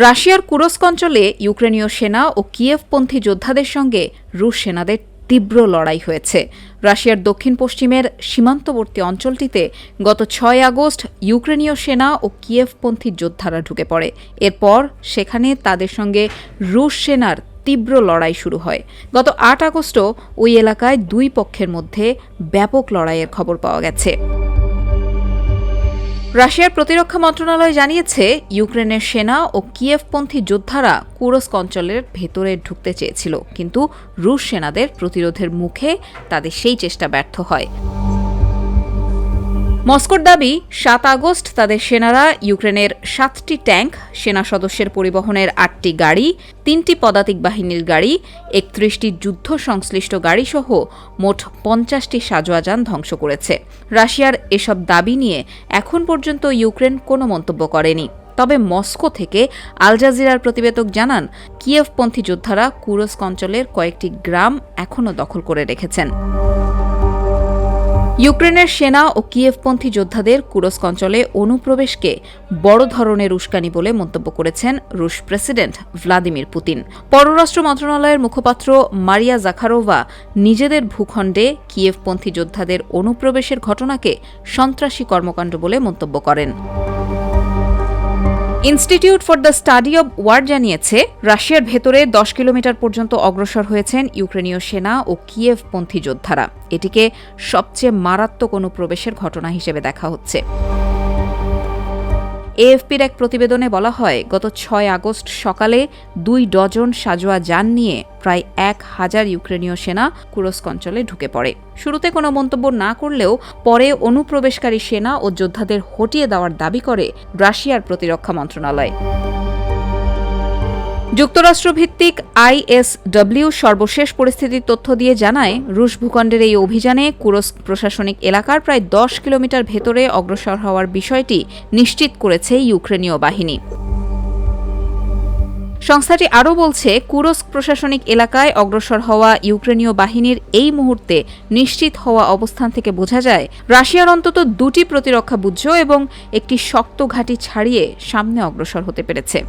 রাশিয়ার কুরস্ক অঞ্চলে ইউক্রেনীয় সেনা ও কিয়েভপন্থী যোদ্ধাদের সঙ্গে রুশ সেনাদের তীব্র লড়াই হয়েছে। রাশিয়ার দক্ষিণ পশ্চিমের সীমান্তবর্তী অঞ্চলটিতে গত ৬ আগস্ট ইউক্রেনীয় সেনা ও কিয়েভপন্থী যোদ্ধারা ঢুকে পড়ে। এরপর সেখানে তাদের সঙ্গে রুশ সেনার তীব্র লড়াই শুরু হয়। গত ৮ আগস্টও ওই এলাকায় দুই পক্ষের মধ্যে ব্যাপক লড়াইয়ের খবর পাওয়া গেছে। রাশিয়ার প্রতিরক্ষা মন্ত্রণালয় জানিয়েছে, ইউক্রেনের সেনা ও কিয়েভপন্থী যোদ্ধারা কুরস্ক অঞ্চলের ভেতরে ঢুকতে চেয়েছিল, কিন্তু রুশ সেনাদের প্রতিরোধের মুখে তাদের সেই চেষ্টা ব্যর্থ হয়। মস্কোর দাবি, ৭ আগস্ট তাদের সেনারা ইউক্রেনের ৭টি ট্যাঙ্ক, সেনা সদস্যের পরিবহনের ৮টি গাড়ি, ৩টি পদাতিক বাহিনীর গাড়ি, ৩১টি যুদ্ধ সংশ্লিষ্ট গাড়িসহ মোট ৫০টি সাঁজোয়া যান ধ্বংস করেছে। রাশিয়ার এসব দাবি নিয়ে এখন পর্যন্ত ইউক্রেন কোনো মন্তব্য করেনি। তবে মস্কো থেকে আল জাজিরার প্রতিবেদক জানান, কিয়েভপন্থী যোদ্ধারা কুরস্ক অঞ্চলের কয়েকটি গ্রাম এখনও দখল করে রেখেছেন। ইউক্রেনের সেনা ও কিয়েভপন্থী যোদ্ধাদের কুরস্ক অঞ্চলে অনুপ্রবেশকে বড় ধরনের উস্কানি বলে মন্তব্য করেছেন রুশ প্রেসিডেন্ট ভ্লাদিমির পুতিন। পররাষ্ট্র মন্ত্রণালয়ের মুখপাত্র মারিয়া জাখারোভা নিজেদের ভূখণ্ডে কিয়েভপন্থী যোদ্ধাদের অনুপ্রবেশের ঘটনাকে সন্ত্রাসী কর্মকাণ্ড বলে মন্তব্য করেন। Institute for the Study of War জানিয়েছে, রাশিয়ার ভেতরে ১০ কিলোমিটার পর্যন্ত অগ্রসর হয়েছেন ইউক্রেনীয় সেনা ও কিয়েভপন্থী যোদ্ধারা। এটিকে সবচেয়ে মারাত্মক অনুপ্রবেশের ঘটনা হিসেবে দেখা হচ্ছে। এএফপির এক প্রতিবেদনে বলা হয়, গত ৬ আগস্ট সকালে ২ ডজন সাঁজোয়া যান নিয়ে প্রায় ১,০০০ ইউক্রেনীয় সেনা কুরস্ক অঞ্চলে ঢুকে পড়ে। শুরুতে কোনো মন্তব্য না করলেও পরে অনুপ্রবেশকারী সেনা ও যোদ্ধাদের হটিয়ে দেওয়ার দাবি করে রাশিয়ার প্রতিরক্ষা মন্ত্রণালয়। যুক্তরাষ্ট্রভিত্তিক আইএসডব্লিউ সর্বশেষ পরিস্থিতির তথ্য দিয়ে জানায়, রুশ ভূখণ্ডের এই অভিযানে কুরস্ক প্রশাসনিক এলাকার প্রায় ১০ কিলোমিটার ভেতরে অগ্রসর হওয়ার বিষয়টি নিশ্চিত করেছে ইউক্রেনীয় বাহিনী। সংস্থাটি আরও বলছে, কুরস্ক প্রশাসনিক এলাকায় অগ্রসর হওয়া ইউক্রেনীয় বাহিনীর এই মুহূর্তে নিশ্চিত হওয়া অবস্থান থেকে বোঝা যায়, রাশিয়ার অন্তত ২টি প্রতিরক্ষা বুর্জ এবং একটি শক্ত ঘাঁটি ছাড়িয়ে সামনে অগ্রসর হতে পেরেছে।